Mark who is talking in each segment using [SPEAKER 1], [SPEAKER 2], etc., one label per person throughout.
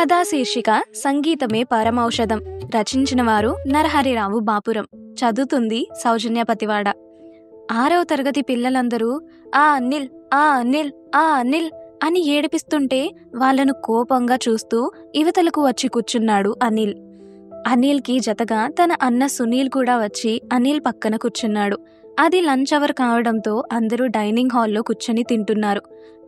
[SPEAKER 1] కథా శీర్షిక సంగీతమే పరమౌషధం. రచించిన వారు నరహరిరావు బాపురం. చదువుతుంది సౌజన్య పతివాడ. 6వ తరగతి పిల్లలందరూ ఆ అనిల్, ఆ అనిల్, ఆ అనిల్ అని ఏడిపిస్తుంటే వాళ్లను కోపంగా చూస్తూ ఇవతలకు వచ్చి కూర్చున్నాడు అనిల్. అనిల్కి జతగా తన అన్న సునీల్ కూడా వచ్చి అనిల్ పక్కన కూర్చున్నాడు. అది లంచ్ అవర్ కావడంతో అందరూ డైనింగ్ హాల్లో కూర్చొని తింటున్నారు.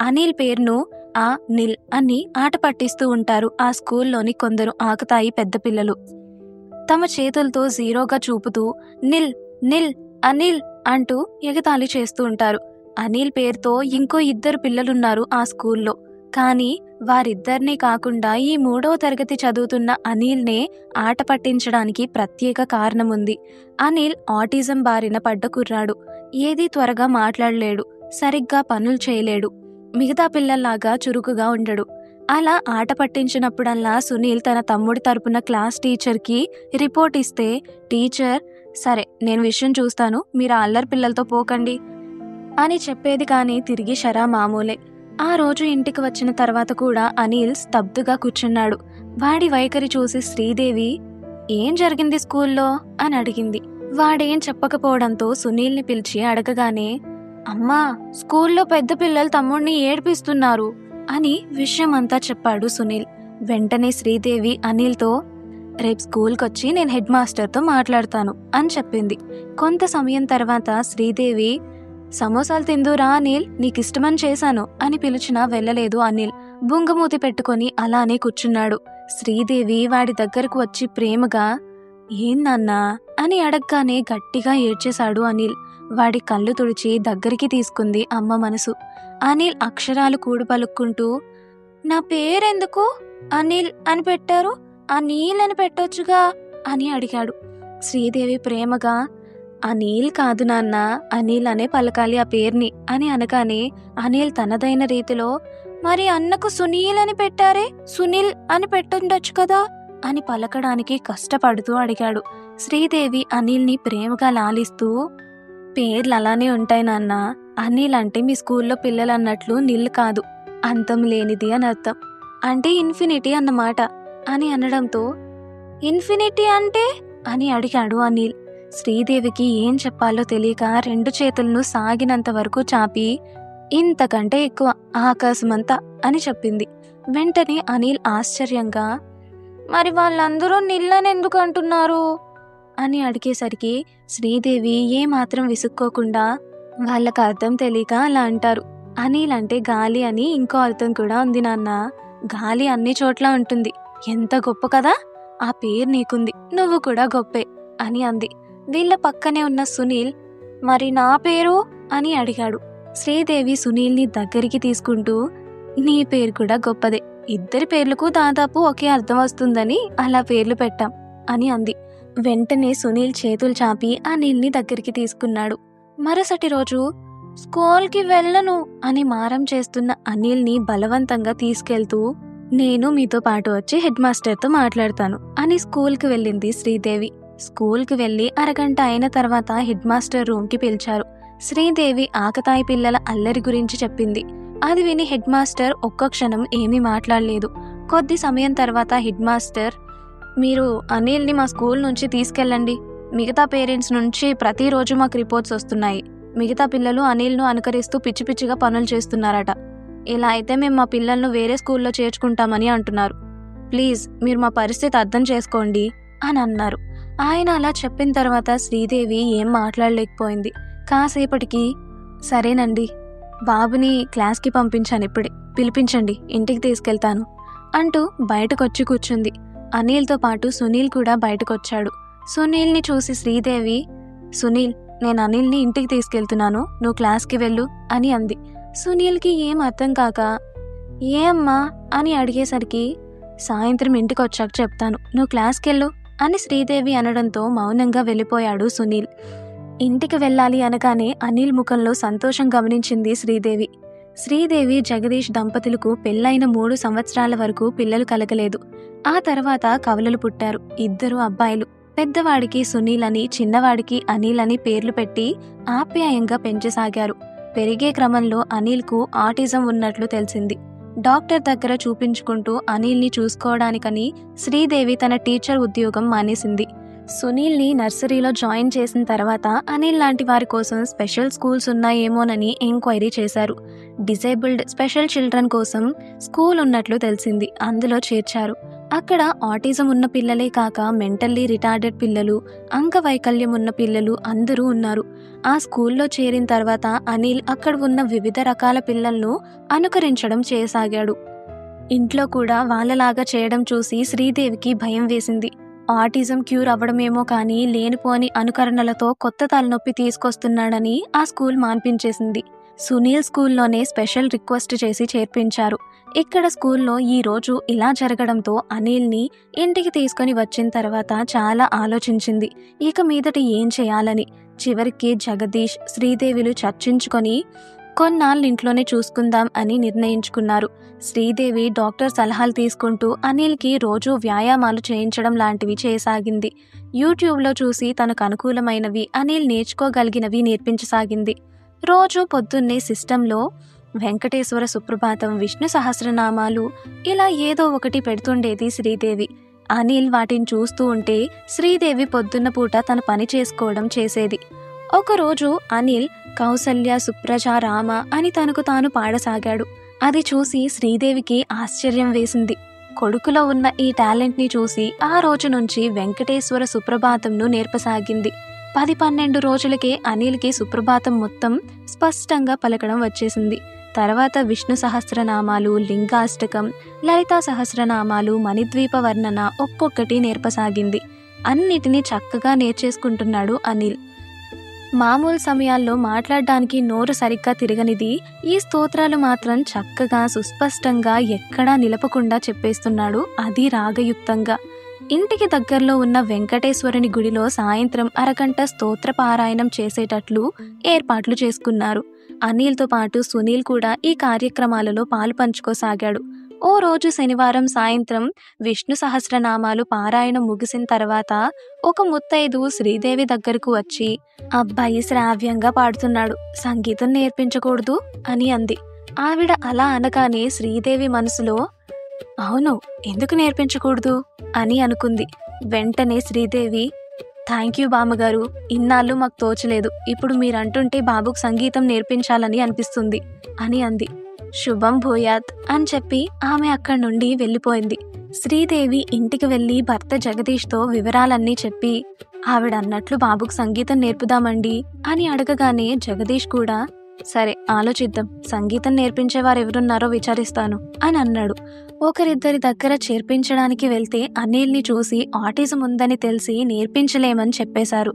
[SPEAKER 1] అనిల్ పేరును ఆ నిల్ అని ఆట పట్టిస్తూ ఉంటారు ఆ స్కూల్లోని కొందరు ఆకతాయి పెద్ద పిల్లలు. తమ చేతులతో జీరోగా చూపుతూ నిల్ నిల్ అనిల్ అంటూ ఎగతాళి చేస్తూ ఉంటారు. అనిల్ పేరుతో ఇంకో 2 పిల్లలున్నారు ఆ స్కూల్లో. కానీ వారిద్దరినీ కాకుండా ఈ 3వ తరగతి చదువుతున్న అనిల్నే ఆట పట్టించడానికి ప్రత్యేక కారణముంది. అనిల్ ఆటిజం బారిన పడ్డ కుర్రాడు. ఏదీ త్వరగా మాట్లాడలేడు, సరిగ్గా పనులు చేయలేడు, మిగతా పిల్లల్లాగా చురుకుగా ఉండడు. అలా ఆట పట్టించినప్పుడల్లా సునీల్ తన తమ్ముడి తరపున క్లాస్ టీచర్కి రిపోర్ట్ ఇస్తే టీచర్ సరే నేను విషయం చూస్తాను, మీరు అల్లరి పిల్లలతో పోకండి అని చెప్పేది. కానీ తిరిగి షరా మామూలే. ఆ రోజు ఇంటికి వచ్చిన తర్వాత కూడా అనిల్ స్తబ్దుగా కూర్చున్నాడు. వాడి వైఖరి చూసి శ్రీదేవి ఏం జరిగింది స్కూల్లో అని అడిగింది. వాడేం చెప్పకపోవడంతో సునీల్ని పిలిచి అడగగానే అమ్మా, స్కూల్లో పెద్ద పిల్లలు తమ్ముడిని ఏడిపిస్తున్నారు అని విషయమంతా చెప్పాడు సునీల్. వెంటనే శ్రీదేవి అనిల్తో రేపు స్కూల్కొచ్చి నేను హెడ్ మాస్టర్తో మాట్లాడతాను అని చెప్పింది. కొంత సమయం తర్వాత శ్రీదేవి సమోసాలు తిందురా అనిల్, నీకిష్టమని చేశాను అని పిలిచినా వెళ్ళలేదు అనిల్. బుంగమూతి పెట్టుకొని అలానే కూర్చున్నాడు. శ్రీదేవి వాడి దగ్గరకు వచ్చి ప్రేమగా ఏం నాన్నా అని అడగగానే గట్టిగా ఏడ్చేశాడు అనిల్. వాడి కళ్ళు తుడిచి దగ్గరికి తీసుకుంది అమ్మ మనసు. అనిల్ అక్షరాలు కూడు పలుక్కుంటూ నా పేరెందుకు అనిల్ అని పెట్టారు, అనిల్ అని పెట్టొచ్చుగా అని అడిగాడు. శ్రీదేవి ప్రేమగా అనిల్ కాదు నాన్న, అనిల్ అనే పలకాలి ఆ పేరుని అని అనగానే అనిల్ తనదైన రీతిలో మరి అన్నకు సునీల్ అని పెట్టారే, సునీల్ అని పెట్టుండొచ్చు కదా అని పలకడానికి కష్టపడుతూ అడిగాడు. శ్రీదేవి అనిల్ని ప్రేమగా లాలిస్తూ పేర్లు అలానే ఉంటాయి నాన్న, అనిల్ అంటే మీ స్కూల్లో పిల్లలు అన్నట్లు నిల్ కాదు, అంతం లేనిది అని అర్థం, అంటే ఇన్ఫినిటీ అన్నమాట అని అనడంతో ఇన్ఫినిటీ అంటే అని అడిగాడు అనిల్. శ్రీదేవికి ఏం చెప్పాలో తెలియక 2 చేతులను సాగినంత వరకు చాపి ఇంతకంటే ఎక్కువ ఆకాశమంతా అని చెప్పింది. వెంటనే అనిల్ ఆశ్చర్యంగా మరి వాళ్ళందరూ నిల్లని ఎందుకు అంటున్నారు అని అడిగేసరికి శ్రీదేవి ఏమాత్రం విసుక్కోకుండా వాళ్ళకు అర్థం తెలియక అలా అంటారు. అనిల్ అంటే గాలి అని ఇంకో అర్థం కూడా ఉంది నాన్న, గాలి అన్ని చోట్ల ఉంటుంది, ఎంత గొప్ప కదా, ఆ పేరు నీకుంది, నువ్వు కూడా గొప్పే అని అంది. వీళ్ళ పక్కనే ఉన్న సునీల్ మరి నా పేరు అని అడిగాడు. శ్రీదేవి సునీల్ని దగ్గరికి తీసుకుంటూ నీ పేరు కూడా గొప్పదే, 2 పేర్లకు దాదాపు ఒకే అర్థం వస్తుందని అలా పేర్లు పెట్టాం అని అంది. వెంటనే సునీల్ చేతులు చాపి అనిల్ని దగ్గరికి తీసుకున్నాడు. మరుసటి రోజు స్కూల్కి వెళ్ళను అని మారం చేస్తున్న అనిల్ని బలవంతంగా తీసుకెళ్తూ నేను మీతో పాటు వచ్చి హెడ్ మాస్టర్తో మాట్లాడతాను అని స్కూల్కి వెళ్ళింది శ్రీదేవి. స్కూల్కి వెళ్ళి అరగంట అయిన తర్వాత హెడ్ మాస్టర్ రూమ్కి పిలిచారు. శ్రీదేవి ఆకతాయి పిల్లల అల్లరి గురించి చెప్పింది. అది విని హెడ్ మాస్టర్ ఒక్క క్షణం ఏమీ మాట్లాడలేదు. కొద్ది సమయం తర్వాత హెడ్ మాస్టర్ మీరు అనిల్ని మా స్కూల్ నుంచి తీసుకెళ్ళండి, మిగతా పేరెంట్స్ నుంచి ప్రతిరోజు మాకు రిపోర్ట్స్ వస్తున్నాయి, మిగతా పిల్లలు అనిల్ను అనుకరిస్తూ పిచ్చి పిచ్చిగా పనులు చేస్తున్నారట, ఇలా అయితే మేము మా పిల్లలను వేరే స్కూల్లో చేర్చుకుంటామని అంటున్నారు, ప్లీజ్ మీరు మా పరిస్థితి అర్థం చేసుకోండి అని అన్నారు. ఆయన అలా చెప్పిన తర్వాత శ్రీదేవి ఏం మాట్లాడలేకపోయింది. కాసేపటికి సరేనండి, బాబుని క్లాస్కి పంపించాను, ఇప్పుడే పిలిపించండి, ఇంటికి తీసుకెళ్తాను అంటూ బయటకొచ్చి కూర్చుంది. అనిల్తో పాటు సునీల్ కూడా బయటకొచ్చాడు. సునీల్ని చూసి శ్రీదేవి సునీల్ నేను అనిల్ని ఇంటికి తీసుకెళ్తున్నాను, నువ్వు క్లాస్కి వెళ్ళు అని అంది. సునీల్కి ఏం అర్థం కాక ఏ అమ్మా అని అడిగేసరికి సాయంత్రం ఇంటికి వచ్చాక చెప్తాను, నువ్వు క్లాస్కి వెళ్ళు అని శ్రీదేవి అనడంతో మౌనంగా వెళ్ళిపోయాడు సునీల్. ఇంటికి వెళ్ళాలి అనగానే అనిల్ ముఖంలో సంతోషం గమనించింది శ్రీదేవి. శ్రీదేవి జగదీష్ దంపతులకు పెళ్ళైన 3 సంవత్సరాల వరకు పిల్లలు కలగలేదు. ఆ తర్వాత కవలలు పుట్టారు, 2 అబ్బాయిలు. పెద్దవాడికి సునీల్ అని, చిన్నవాడికి అనిల్ అని పేర్లు పెట్టి ఆప్యాయంగా పెంచసాగారు. పెరిగే క్రమంలో అనిల్కు ఆటిజం ఉన్నట్లు తెలిసింది. డాక్టర్ దగ్గర చూపించుకుంటూ అనిల్ని చూసుకోవడానికని శ్రీదేవి తన టీచర్ ఉద్యోగం మానేసింది. సునీల్ని నర్సరీలో జాయిన్ చేసిన తర్వాత అనిల్ లాంటి వారి కోసం స్పెషల్ స్కూల్స్ ఉన్నాయేమోనని ఎంక్వైరీ చేశారు. డిజేబుల్డ్ స్పెషల్ చిల్డ్రన్ కోసం స్కూల్ ఉన్నట్లు తెలిసింది. అందులో చేర్చారు. అక్కడ ఆటిజం ఉన్న పిల్లలే కాక మెంటల్లీ రిటార్డెడ్ పిల్లలు, అంగవైకల్యం ఉన్న పిల్లలు అందరూ ఉన్నారు. ఆ స్కూల్లో చేరిన తర్వాత అనిల్ అక్కడ ఉన్న వివిధ రకాల పిల్లలను అనుకరించడం చేయసాగాడు. ఇంట్లో కూడా వాళ్ళలాగా చేయడం చూసి శ్రీదేవికి భయం వేసింది. ఆటిజం క్యూర్ అవ్వడమేమో కానీ లేనిపోని అనుకరణలతో కొత్త తలనొప్పి తీసుకొస్తున్నాడని ఆ స్కూల్ మాన్పించేసింది. సునీల్ స్కూల్లోనే స్పెషల్ రిక్వెస్ట్ చేసి చేర్పించారు. ఇక్కడ స్కూల్లో ఈ రోజు ఇలా జరగడంతో అనిల్ని ఇంటికి తీసుకొని వచ్చిన తర్వాత చాలా ఆలోచించింది. ఇక మీదట ఏం చేయాలని. చివరికి జగదీష్, శ్రీదేవిలు చర్చించుకొని కొన్నాళ్ళు ఇంట్లోనే చూసుకుందాం అని నిర్ణయించుకున్నారు. శ్రీదేవి డాక్టర్ సలహాలు తీసుకుంటూ అనిల్కి రోజు వ్యాయామాలు చేయించడం లాంటివి చేయసాగింది. యూట్యూబ్లో చూసి తనకు అనుకూలమైనవి, అనిల్ నేర్చుకోగలిగినవి నేర్పించసాగింది. రోజు పొద్దున్నే సిస్టంలో వెంకటేశ్వర సుప్రభాతం, విష్ణు సహస్రనామాలు ఇలా ఏదో ఒకటి పెడుతుండేది శ్రీదేవి. అనిల్ వాటిని చూస్తూ ఉంటే శ్రీదేవి పొద్దున్న పూట తన పని చేసుకోవడం చేసేది. ఒకరోజు అనిల్ కౌసల్య, సుప్రజ, రామ అని తనకు తాను పాడసాగాడు. అది చూసి శ్రీదేవికి ఆశ్చర్యం వేసింది. కొడుకులో ఉన్న ఈ టాలెంట్ని చూసి ఆ రోజు నుంచి వెంకటేశ్వర సుప్రభాతంను నేర్పసాగింది. 10-12 రోజులకే అనిల్కి సుప్రభాతం మొత్తం స్పష్టంగా పలకడం వచ్చేసింది. తర్వాత విష్ణు సహస్రనామాలు, లింగాష్టకం, లలితా సహస్రనామాలు, మణిద్వీప వర్ణన ఒక్కొక్కటి నేర్పసాగింది. అన్నిటినీ చక్కగా నేర్చేసుకుంటున్నాడు అనిల్. మామూలు సమయాల్లో మాట్లాడడానికి నోరు సరిగ్గా తిరగనిది ఈ స్తోత్రాలు మాత్రం చక్కగా సుస్పష్టంగా ఎక్కడా నిలపకుండా చెప్పేస్తున్నాడు, అది రాగయుక్తంగా. ఇంటికి దగ్గరలో ఉన్న వెంకటేశ్వరుని గుడిలో సాయంత్రం అరగంట స్తోత్ర పారాయణం చేసేటట్లు ఏర్పాట్లు చేసుకున్నారు. అనిల్తో పాటు సునీల్ కూడా ఈ కార్యక్రమాలలో పాలు పంచుకోసాగాడు. ఓ రోజు శనివారం సాయంత్రం విష్ణు సహస్రనామాలు పారాయణం ముగిసిన తర్వాత ఒక ముత్తైదు శ్రీదేవి దగ్గరకు వచ్చి, అబ్బాయి శ్రావ్యంగా పాడుతున్నాడు, సంగీతం నేర్పించకూడదు అని అంది. ఆవిడ అలా అనగానే శ్రీదేవి మనసులో అవును, ఎందుకు నేర్పించకూడదు అని అనుకుంది. వెంటనే శ్రీదేవి, థ్యాంక్ యూ బామ్మగారు, ఇన్నాళ్ళు మాకు తోచలేదు, ఇప్పుడు మీరంటుంటే బాబుకు సంగీతం నేర్పించాలని అనిపిస్తుంది అని అంది. శుభం భూయాత్ అని చెప్పి ఆమె అక్కడి నుండి వెళ్ళిపోయింది. శ్రీదేవి ఇంటికి వెళ్ళి భర్త జగదీష్తో వివరాలన్నీ చెప్పి, ఆవిడన్నట్లు బాబుకు సంగీతం నేర్పుదామండి అని అడగగానే జగదీష్ కూడా సరే ఆలోచిద్దాం, సంగీతం నేర్పించేవారు ఎవరున్నారో విచారిస్తాను అని అన్నాడు. ఒకరిద్దరి దగ్గర చేర్పించడానికి వెళ్తే అనిల్ని చూసి ఆటిజం ఉందని తెలిసి నేర్పించలేమని చెప్పేశారు.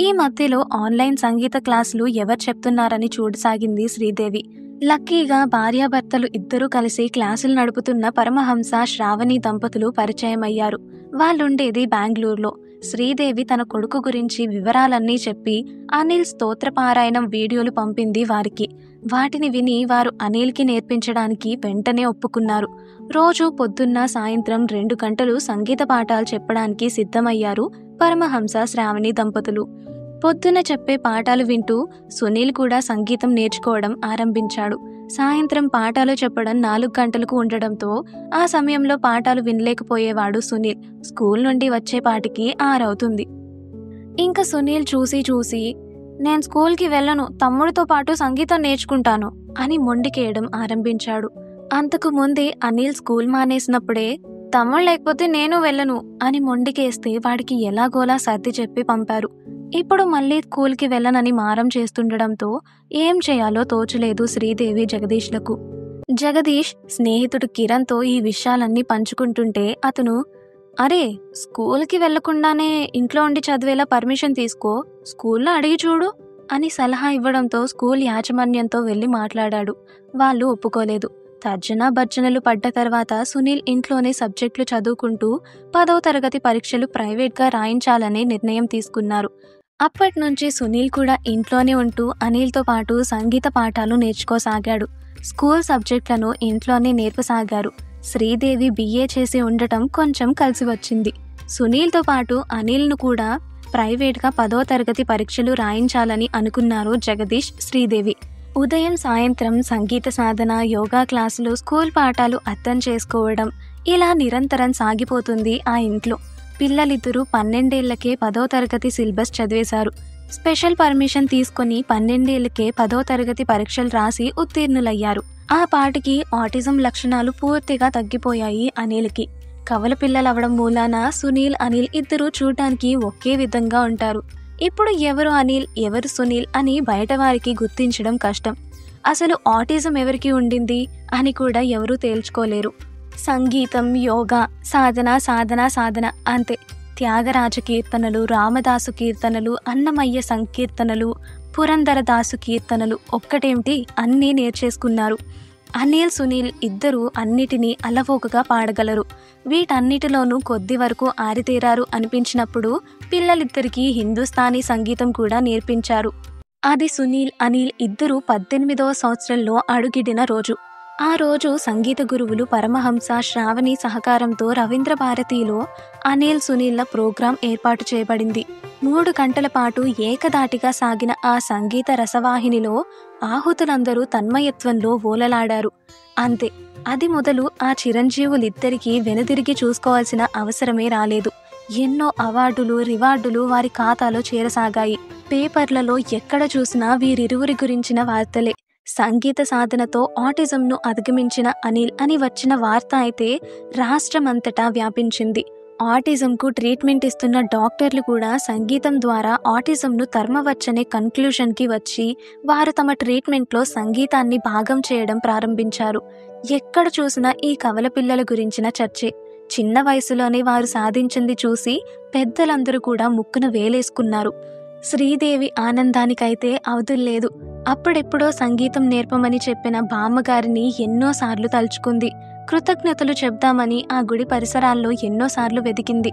[SPEAKER 1] ఈ మధ్యలో ఆన్లైన్ సంగీత క్లాసులు ఎవరు చెప్తున్నారని చూడసాగింది శ్రీదేవి. లక్కీగా భార్యాభర్తలు ఇద్దరూ కలిసి క్లాసులు నడుపుతున్న పరమహంస, శ్రావణి దంపతులు పరిచయమయ్యారు. వాళ్ళుండేది బెంగళూరులో. శ్రీదేవి తన కొడుకు గురించి వివరాలన్నీ చెప్పి అనిల్ స్తోత్రపారాయణం వీడియోలు పంపింది వారికి. వాటిని విని వారు అనిల్కి నేర్పించడానికి వెంటనే ఒప్పుకున్నారు. రోజు పొద్దున్న సాయంత్రం 2 గంటలు సంగీత పాఠాలు చెప్పడానికి సిద్ధమయ్యారు పరమహంస, శ్రావణి దంపతులు. పొద్దున చెప్పే పాఠాలు వింటూ సునీల్ కూడా సంగీతం నేర్చుకోవడం ఆరంభించాడు. సాయంత్రం పాఠాలు చెప్పడం 4 గంటలకు ఉండడంతో ఆ సమయంలో పాఠాలు వినలేకపోయేవాడు సునీల్. స్కూల్ నుండి వచ్చేపాటికి 6 అవుతుంది. ఇంకా సునీల్ చూసి నేను స్కూల్కి వెళ్ళను, తమ్ముడితో పాటు సంగీతం నేర్చుకుంటాను అని మొండికేయడం ఆరంభించాడు. అంతకు ముందే అనిల్ స్కూల్ మానేసినప్పుడే తమ్ముడు లేకపోతే నేను వెళ్ళను అని మొండికేస్తే వాడికి ఎలాగోలా సర్ది చెప్పి పంపారు. ఇప్పుడు మళ్ళీ స్కూల్కి వెళ్ళనని మారం చేస్తుండడంతో ఏం చేయాలో తోచలేదు శ్రీదేవి, జగదీష్లకు. జగదీష్ స్నేహితుడు కిరణ్తో ఈ విషయాలన్నీ పంచుకుంటుంటే అతను, అరే స్కూల్కి వెళ్లకుండానే ఇంట్లో ఉండి చదివేలా పర్మిషన్ తీసుకో, స్కూల్లో అడిగి చూడు అని సలహా ఇవ్వడంతో స్కూల్ యాజమాన్యంతో వెళ్ళి మాట్లాడాడు. వాళ్ళు ఒప్పుకోలేదు. తర్జనా భర్జనలు పడ్డ తర్వాత సునీల్ ఇంట్లోనే సబ్జెక్టులు చదువుకుంటూ 10వ తరగతి పరీక్షలు ప్రైవేట్గా రాయించాలనే నిర్ణయం తీసుకున్నారు. అప్పటి నుంచి సునీల్ కూడా ఇంట్లోనే ఉంటూ అనిల్తో పాటు సంగీత పాఠాలు నేర్చుకోసాగాడు. స్కూల్ సబ్జెక్టులను ఇంట్లోనే నేర్పసాగారు. శ్రీదేవి BA చేసి ఉండటం కొంచెం కలిసి వచ్చింది. సునీల్తో పాటు అనిల్ను కూడా ప్రైవేట్గా 10వ తరగతి పరీక్షలు రాయించాలని అనుకున్నారు జగదీష్, శ్రీదేవి. ఉదయం సాయంత్రం సంగీత సాధన, యోగా క్లాసులు, స్కూల్ పాఠాలు అర్థం చేసుకోవడం ఇలా నిరంతరం సాగిపోతుంది ఆ ఇంట్లో. పిల్లలిద్దరూ 12 ఏళ్లకే 10వ తరగతి సిలబస్ చదివేశారు. స్పెషల్ పర్మిషన్ తీసుకొని 12 ఏళ్లకే 10వ తరగతి పరీక్షలు రాసి ఉత్తీర్ణులయ్యారు. ఆ పాటికి ఆటిజం లక్షణాలు పూర్తిగా తగ్గిపోయాయి అనిల్కి. కవల పిల్లలవడం మూలాన సునీల్, అనిల్ ఇద్దరూ చూడటానికి ఒకే విధంగా ఉంటారు. ఇప్పుడు ఎవరు అనిల్, ఎవరు సునీల్ అని బయట వారికి గుర్తించడం కష్టం. అసలు ఆటిజం ఎవరికి ఉండింది అని కూడా ఎవరూ తేల్చుకోలేరు. సంగీతం, యోగా, సాధన సాధన సాధన అంతే. త్యాగరాజ కీర్తనలు, రామదాసు కీర్తనలు, అన్నమయ్య సంకీర్తనలు, పురంధరదాసు కీర్తనలు ఒక్కటేమిటి అన్నీ నేర్చేసుకున్నారు. అనిల్, సునీల్ ఇద్దరూ అన్నిటినీ అలవోకగా పాడగలరు. వీటన్నిటిలోనూ కొద్ది వరకు ఆరితేరారు అనిపించినప్పుడు పిల్లలిద్దరికీ హిందుస్థానీ సంగీతం కూడా నేర్పించారు. అది సునీల్, అనిల్ ఇద్దరూ 18వ సంవత్సరంలో అడుగిడిన రోజు. ఆ రోజు సంగీత గురువులు పరమహంస శ్రావణి సహకారంతో రవీంద్ర భారతిలో అనిల్, సునీళ్ల ప్రోగ్రాం ఏర్పాటు చేయబడింది. 3 గంటల పాటు ఏకదాటిగా సాగిన ఆ సంగీత రసవాహినిలో ఆహుతులందరూ తన్మయత్వంలో ఓలలాడారు. అంతే, అది మొదలు ఆ చిరంజీవులిద్దరికీ వెనుదిరిగి చూసుకోవాల్సిన అవసరమే రాలేదు. ఎన్నో అవార్డులు, రివార్డులు వారి ఖాతాలో చేరసాగాయి. పేపర్లలో ఎక్కడ చూసినా వీరిరువురి గురించిన వార్తలే. సంగీత సాధనతో ఆటిజంను అధిగమించిన అనిల్ అని వచ్చిన వార్త అయితే రాష్ట్రమంతటా వ్యాపించింది. ఆటిజంకు ట్రీట్మెంట్ ఇస్తున్న డాక్టర్లు కూడా సంగీతం ద్వారా ఆటిజంను తరమవచ్చనే కన్క్లూషన్కి వచ్చి వారు తమ ట్రీట్మెంట్లో సంగీతాన్ని భాగం చేయడం ప్రారంభించారు. ఎక్కడ చూసినా ఈ కవల పిల్లల గురించిన చర్చే. చిన్న వయసులోనే వారు సాధించింది చూసి పెద్దలందరూ కూడా ముక్కున వేలేసుకున్నారు. శ్రీదేవి ఆనందానికైతే అవధుల్లేదు. అప్పుడెప్పుడో సంగీతం నేర్పమని చెప్పిన బామ్మగారిని ఎన్నోసార్లు తలుచుకుంది. కృతజ్ఞతలు చెప్దామని ఆ గుడి పరిసరాల్లో ఎన్నోసార్లు వెతికింది.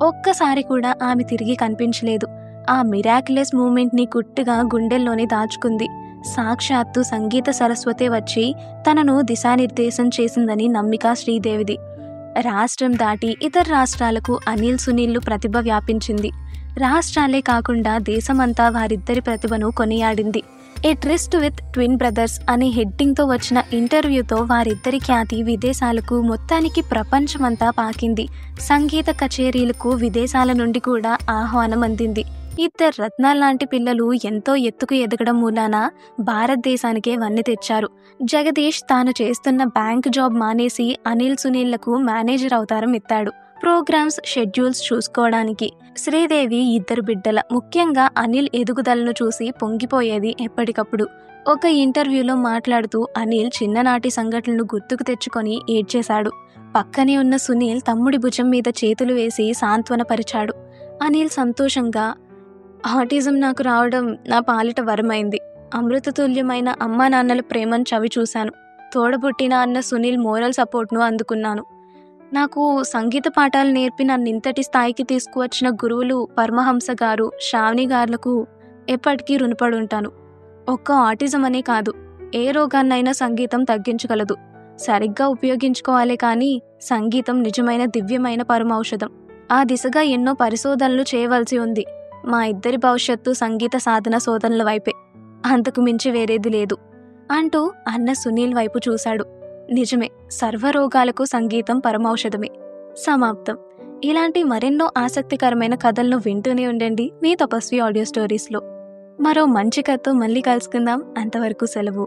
[SPEAKER 1] ఒక్కసారి కూడా ఆమె తిరిగి కనిపించలేదు. ఆ మిరాక్యులస్ మూమెంట్ని గుట్టుగా గుండెల్లోనే దాచుకుంది. సాక్షాత్తు సంగీత సరస్వతే వచ్చి తనను దిశానిర్దేశం చేసిందని నమ్మిక శ్రీదేవిది. రాష్ట్రం దాటి ఇతర రాష్ట్రాలకు అనిల్, సునీళ్లు ప్రతిభ వ్యాపించింది. రాష్ట్రాలే కాకుండా దేశమంతా వారిద్దరి ప్రతిభను కొనియాడింది. ఏ ట్రిస్ట్ విత్ ట్విన్ బ్రదర్స్ అనే హెడ్డింగ్తో వచ్చిన ఇంటర్వ్యూతో వారిద్దరి ఖ్యాతి విదేశాలకు, మొత్తానికి ప్రపంచమంతా పాకింది. సంగీత కచేరీలకు విదేశాల నుండి కూడా ఆహ్వానం అందింది. ఇద్దరు రత్నాల్లాంటి పిల్లలు ఎంతో ఎత్తుకు ఎదగడం మూలాన భారతదేశానికే వన్నె తెచ్చారు. జగదీష్ తాను చేస్తున్న బ్యాంక్ జాబ్ మానేసి అనిల్, సునీళ్లకు మేనేజర్ అవతారం ఎత్తాడు. ప్రోగ్రామ్స్, షెడ్యూల్స్ చూసుకోవడానికి. శ్రీదేవి ఇద్దరు బిడ్డల, ముఖ్యంగా అనిల్ ఎదుగుదలను చూసి పొంగిపోయేది ఎప్పటికప్పుడు. ఒక ఇంటర్వ్యూలో మాట్లాడుతూ అనిల్ చిన్ననాటి సంఘటనలు గుర్తుకు తెచ్చుకొని ఏడ్చేశాడు. పక్కనే ఉన్న సునీల్ తమ్ముడి భుజం మీద చేతులు వేసి సాంత్వనపరిచాడు. అనిల్ సంతోషంగా, ఆటిజం నాకు రావడం నా పాలిట వరమైంది. అమృతతుల్యమైన అమ్మా నాన్నల ప్రేమను చవి చూశాను. తోడబుట్టిన అన్న సునీల్ మోరల్ సపోర్ట్ను అందుకున్నాను. నాకు సంగీత పాఠాలు నేర్పి నన్ను ఇంతటి స్థాయికి తీసుకువచ్చిన గురువులు పరమహంస గారు, శ్రావణి గారులకు ఎప్పటికీ రుణపడి ఉంటాను. ఒక్క ఆటిజం అనే కాదు, ఏ రోగాన్నైనా సంగీతం తగ్గించగలదు. సరిగ్గా ఉపయోగించుకోవాలే కానీ సంగీతం నిజమైన దివ్యమైన పరమౌషధం. ఆ దిశగా ఎన్నో పరిశోధనలు చేయవలసి ఉంది. మా ఇద్దరి భవిష్యత్తు సంగీత సాధన శోధనల వైపే, అంతకు మించి వేరేది లేదు అంటూ అన్న సునీల్ వైపు చూశాడు. నిజమే, సర్వరోగాలకు సంగీతం పరమౌషధమే. సమాప్తం. ఇలాంటి మరెన్నో ఆసక్తికరమైన కథలను వింటూనే ఉండండి మీ తపస్వి ఆడియో స్టోరీస్లో. మరో మంచి కథతో మళ్ళీ కలుసుకుందాం. అంతవరకు సెలవు.